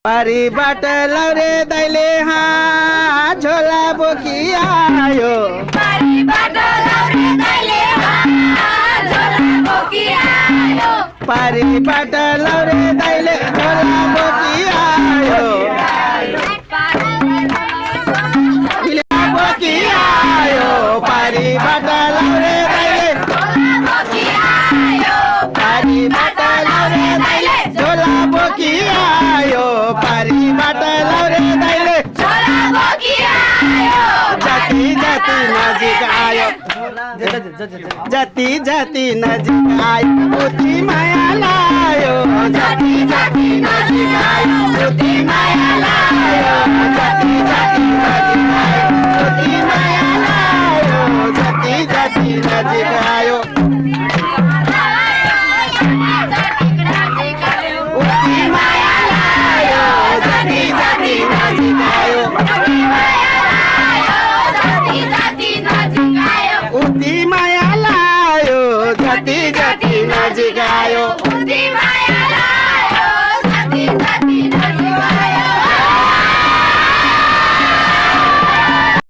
पारीबाट लौरे दैले झोला बोकी आयो पारीबाट लौरे दैले झोला बोकी आयो पारीबाट लौरे दैले झोला बोकी आयो बोकी आयो पारीबाट लौरे दैले बोकी आयो पारीबाट लौरे दैले झोला बोकी आयो पारीबाट लौरे दैले झोला बोकी आयो जाति जाति नजिक आयो जाति जाति नजिक आयो उति माया लायो जाति जाति नजिक आयो उति माया लायो जाति जाति नजिक आयो उति माया लायो जाति जाति नजिक आयो उति माया लायो जाति जाति नजिक आयो उति माया लायो जाति जाति